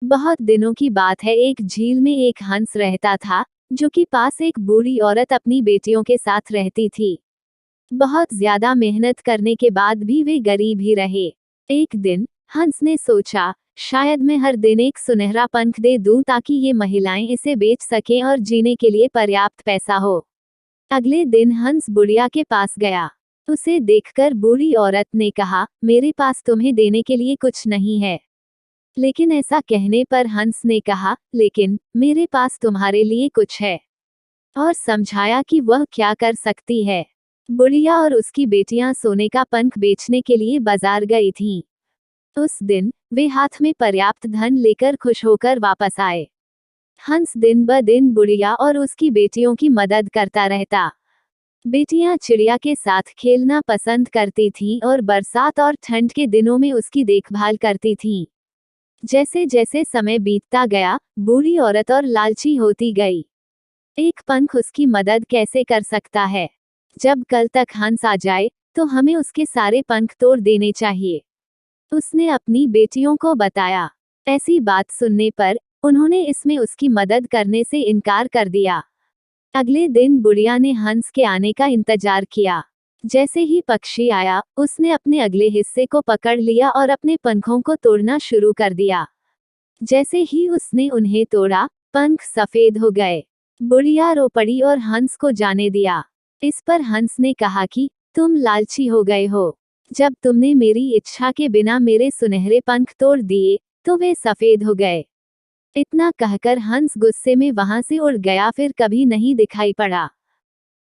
बहुत दिनों की बात है, एक झील में एक हंस रहता था, जो कि पास एक बूढ़ी औरत अपनी बेटियों के साथ रहती थी। बहुत ज्यादा मेहनत करने के बाद भी वे गरीब ही रहे। एक दिन हंस ने सोचा, शायद मैं हर दिन एक सुनहरा पंख दे दूं ताकि ये महिलाएं इसे बेच सकें और जीने के लिए पर्याप्त पैसा हो। अगले दिन हंस बुढ़िया के पास गया। उसे देखकर बूढ़ी औरत ने कहा, मेरे पास तुम्हें देने के लिए कुछ नहीं है। लेकिन ऐसा कहने पर हंस ने कहा, लेकिन मेरे पास तुम्हारे लिए कुछ है, और समझाया कि वह क्या कर सकती है। बुढ़िया और उसकी बेटियां सोने का पंख बेचने के लिए बाजार गई थीं। उस दिन वे हाथ में पर्याप्त धन लेकर खुश होकर वापस आए। हंस दिन ब दिन बुढ़िया और उसकी बेटियों की मदद करता रहता। बेटियां चिड़िया के साथ खेलना पसंद करती थीं और बरसात और ठंड के दिनों में उसकी देखभाल करती थीं। जैसे जैसे समय बीतता गया, बूढ़ी औरत और लालची होती गई। एक पंख उसकी मदद कैसे कर सकता है? जब कल तक हंस आ जाए, तो हमें उसके सारे पंख तोड़ देने चाहिए, उसने अपनी बेटियों को बताया। ऐसी बात सुनने पर उन्होंने इसमें उसकी मदद करने से इनकार कर दिया। अगले दिन बुढ़िया ने हंस के आने का इंतजार किया। जैसे ही पक्षी आया, उसने अपने अगले हिस्से को पकड़ लिया और अपने पंखों को तोड़ना शुरू कर दिया। जैसे ही उसने उन्हें तोड़ा, पंख सफेद हो गए। बुढ़िया रो पड़ी और हंस को जाने दिया। इस पर हंस ने कहा कि तुम लालची हो गए हो। जब तुमने मेरी इच्छा के बिना मेरे सुनहरे पंख तोड़ दिए, तो वे सफेद हो गए। इतना कहकर हंस गुस्से में वहां से उड़ गया, फिर कभी नहीं दिखाई पड़ा।